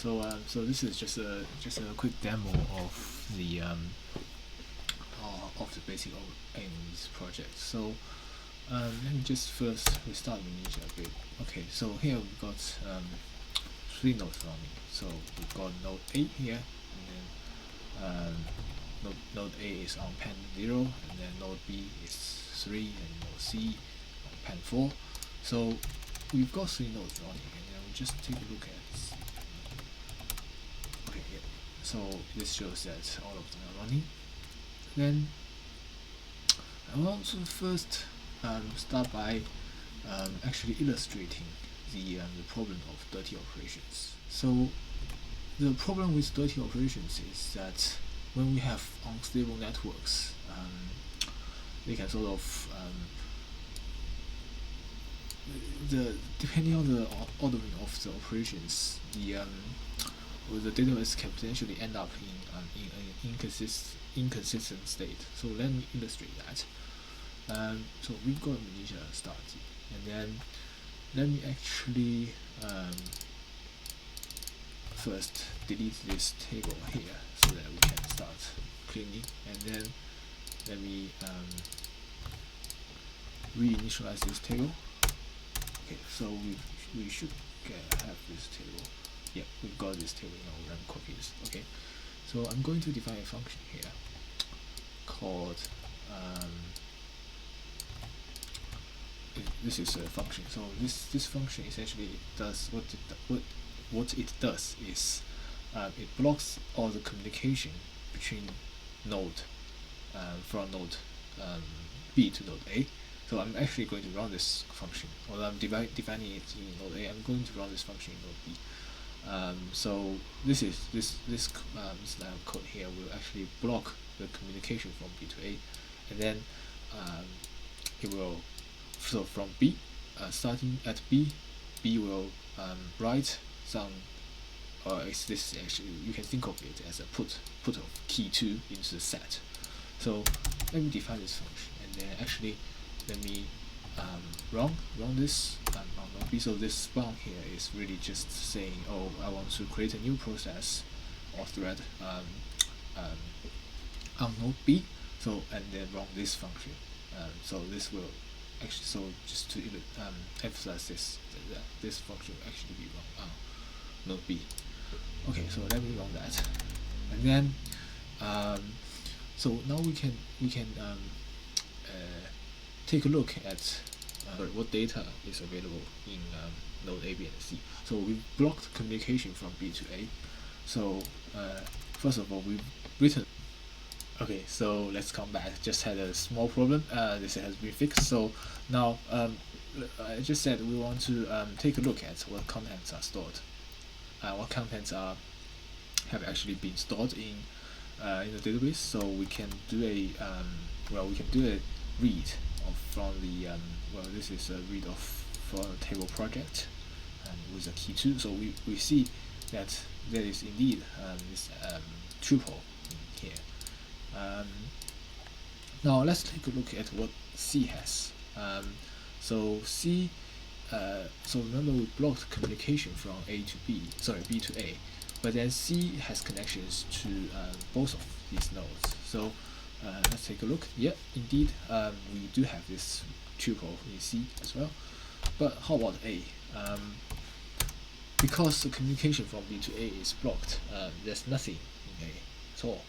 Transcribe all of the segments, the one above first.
So this is just a quick demo of the basic aim of this project. So let me just first restart Mnesia a bit. Okay, so here we've got 3 nodes running. So we've got node A here, and then node A is on pan 0, and then node B is 3, and node C on pan 4. So we've got 3 nodes running, and then we just take a look at. Okay, yeah. So this shows that all of them are running. Then I want to first start by actually illustrating the problem of dirty operations. So the problem with dirty operations is that when we have unstable networks, they can sort of depending on the ordering of the operations, the database can potentially end up in an inconsistent state. So let me illustrate that. So we've got Mnesia start, and then let me actually first delete this table here so that we can start cleaning, and then let me reinitialize this table. Okay, so we should have this table. Yeah, we've got this table in our run copies. Okay, so I'm going to define a function here called this is a function. So this function essentially does what it does is it blocks all the communication between node from node B to node A. So I'm actually going to run this function, although I'm defining it in node A. I'm going to run this function in node B. So this line of code here will actually block the communication from B to A, and then it will, so from B, starting at B will write some, this actually, you can think of it as a put of key 2 into the set. So let me define this function, and then actually let me run this on node B. So this spawn here is really just saying, oh, I want to create a new process or thread on node B. So and then run this function. So this will actually, so just to emphasize this, that this function will actually be run on node B. Okay, so let me run that, and then so now we can take a look at what data is available in node A, B, and C. So we've blocked communication from B to A. So first of all, we've written. Okay, so let's come back. Just had a small problem. This has been fixed. So now I just said we want to take a look at what contents are stored, what contents have actually been stored in the database. So we can do a read from the this is a read from a table project and with a key 2. So we see that there is indeed this tuple in here. Now let's take a look at what C has. So C, so remember we blocked communication from B to A, but then C has connections to both of these nodes. So let's take a look. Yeah, indeed, we do have this tuple in C as well. But how about A? Because the communication from B to A is blocked, there's nothing in A at all.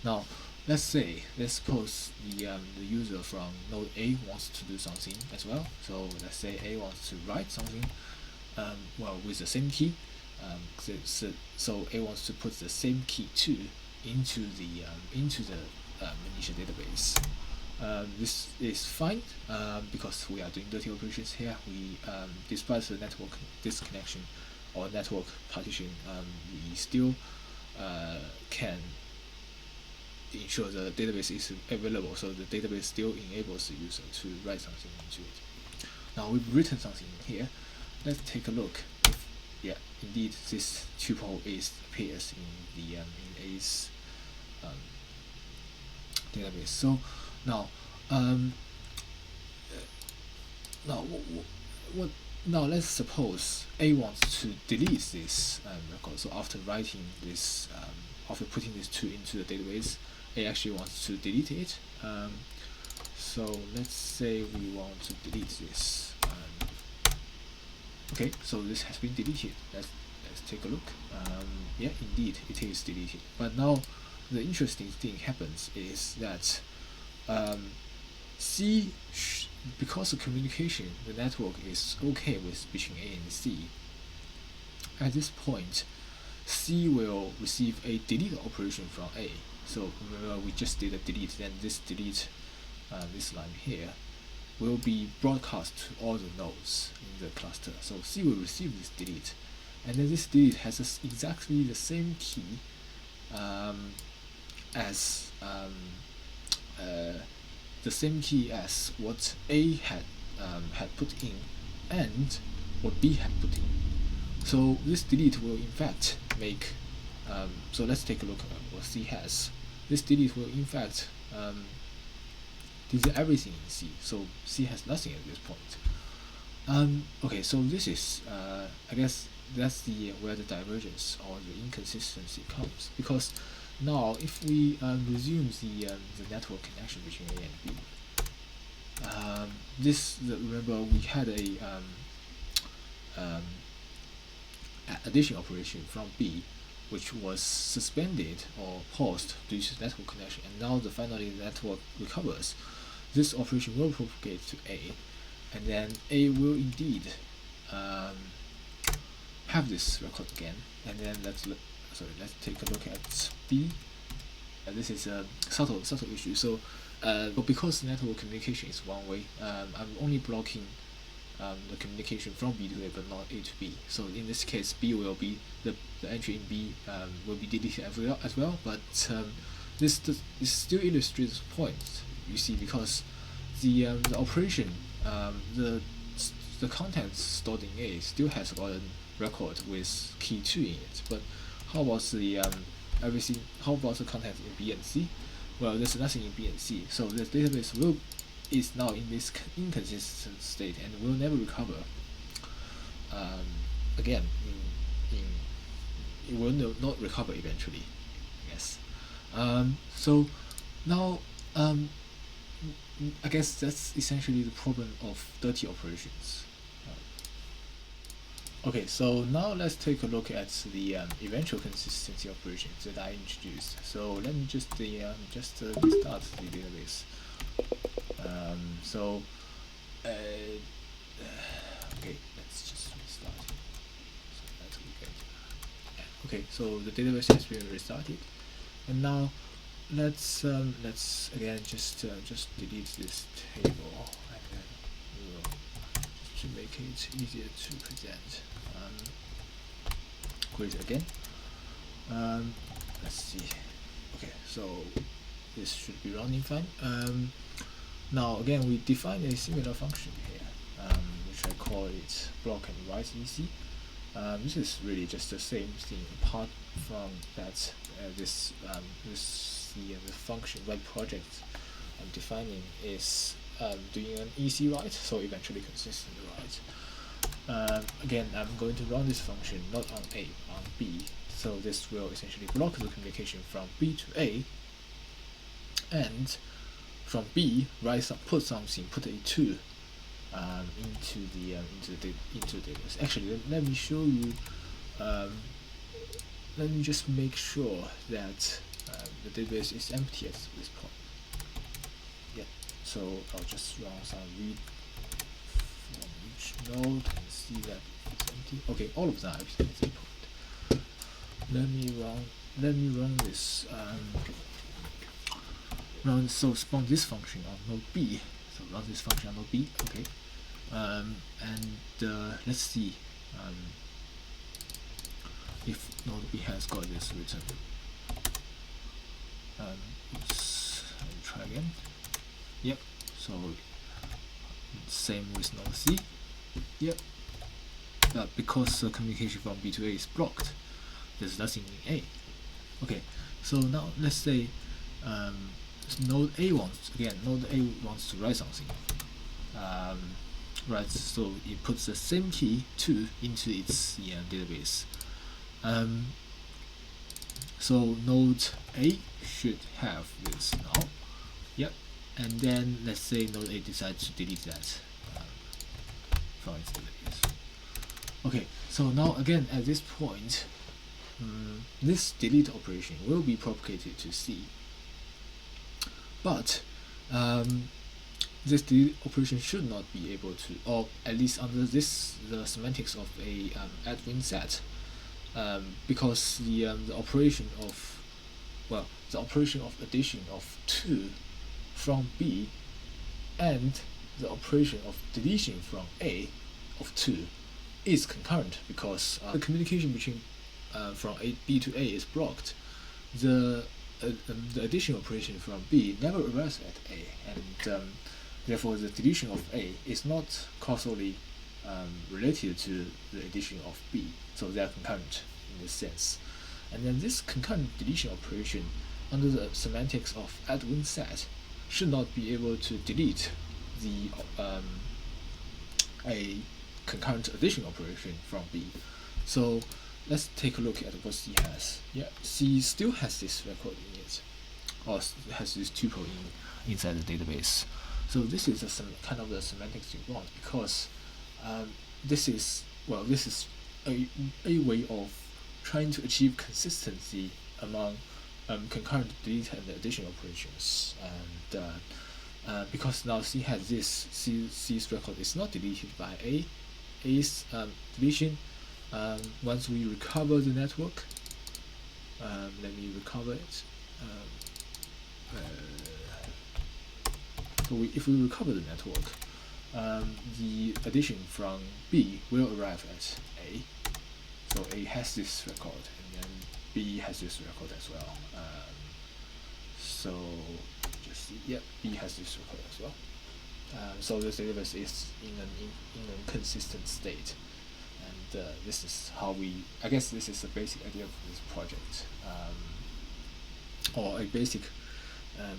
Now, let's suppose the user from node A wants to do something as well. So let's say A wants to write something, with the same key. So A wants to put the same key 2 into the Mnesia database. This is fine because we are doing dirty operations here. We, despite the network disconnection or network partition, we still can ensure the database is available, so the database still enables the user to write something into it. Now we've written something in here. Let's take a look. Yeah, indeed, this tuple appears in the in A's database. So now, what now let's suppose A wants to delete this record. So after writing this, after putting these two into the database, A actually wants to delete it. So let's say we want to delete this. Okay, so this has been deleted. Let's take a look. Yeah, indeed, it is deleted. But now the interesting thing happens is that C, because the communication, the network is okay with between A and C, at this point, C will receive a delete operation from A. So remember we just did a delete, then this delete, this line here, will be broadcast to all the nodes in the cluster. So C will receive this delete, and then this delete has exactly the same key as what A had put in and what B had put in. So this delete will in fact make so let's take a look at what C has. This delete will in fact delete everything in C, so C has nothing at this point. Okay, so this is I guess that's the where the divergence or the inconsistency comes, because now if we resume the network connection between A and B, remember we had a addition operation from B, which was suspended or paused due to network connection, and now finally the network recovers. This operation will propagate to A, and then A will indeed have this record again, and then let's take a look at B. This is a subtle issue. So but because network communication is one way, I'm only blocking the communication from B to A but not A to B. So in this case, B will be the entry in B will be deleted as well. But this still illustrates the point, you see, because the operation, the content stored in A still has got a record with key 2 in it. But how about the everything? How about the content in B and C? Well, there's nothing in B and C, so the database is now in this inconsistent state and will never recover. Again, it will not recover eventually. Yes. So now I guess that's essentially the problem of dirty operations. Okay, so now let's take a look at the eventual consistency operations that I introduced. So let me just restart the database. Okay, let's just restart. So that's okay. Okay, so the database has been restarted, and now let's again just delete this table, and then we will just to make it easier to present. Create it again. Let's see. Okay, so this should be running fine. Now again, we define a similar function here, which I call it block and write EC. This is really just the same thing, apart from that the function web project I'm defining is doing an EC write, so eventually consistent write. Again, I'm going to run this function not on A, on B, so this will essentially block the communication from B to A, and from B put a 2 into the database. Actually, let me show you. Let me just make sure that the database is empty at this point. Yeah. So I'll just run some read from each node and see that it's empty. Okay, all of them are empty at this point. Let me run this. So spawn this function on node B. So run this function on node B. Okay. Let's see if node B has got this written. Oops, let me try again. Yep. So same with node C. Yep. Because the communication from B to A is blocked, there's nothing in A. Okay. So now let's say node A wants to write something. right? So it puts the same key 2 into its database. So node A should have this now. Yep. And then let's say node A decides to delete that from its database. Okay, so now again at this point, this delete operation will be propagated to C. But this delete operation should not be able to, or at least under this the semantics of a add-win set, because the operation of the operation of addition of 2 from B and the operation of deletion from A of 2 is concurrent, because the communication between from B to A is blocked. The addition operation from B never arrives at A, and therefore the deletion of A is not causally related to the addition of B, so they are concurrent in this sense. And then this concurrent deletion operation under the semantics of add-win set should not be able to delete the a concurrent addition operation from B. So let's take a look at what C has. Yeah, C still has this record in it, or has this tuple inside the database. So this is some kind of the semantics you want, because this is a way of trying to achieve consistency among concurrent delete and addition operations, and because now C has this, C's record is not deleted by A's deletion. Once we recover the network, let me recover it. So if we recover the network, the addition from B will arrive at A. So A has this record, and then B has this record as well. So just see, yep, B has this record as well. So this database is in an inconsistent state, and this is how I guess this is the basic idea of this project, or a basic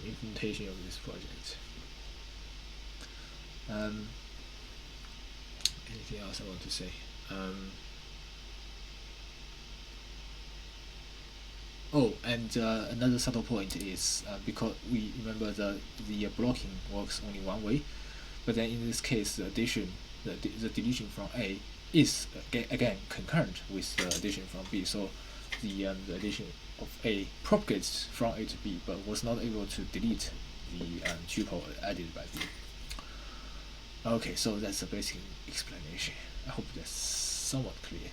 implementation of this project. Anything else I want to say? And another subtle point is because we remember the blocking works only one way, but then in this case the addition, the deletion from A is again concurrent with the addition from B. So the addition of A propagates from A to B, but was not able to delete the tuple added by B. Okay, so that's a basic explanation. I hope that's somewhat clear.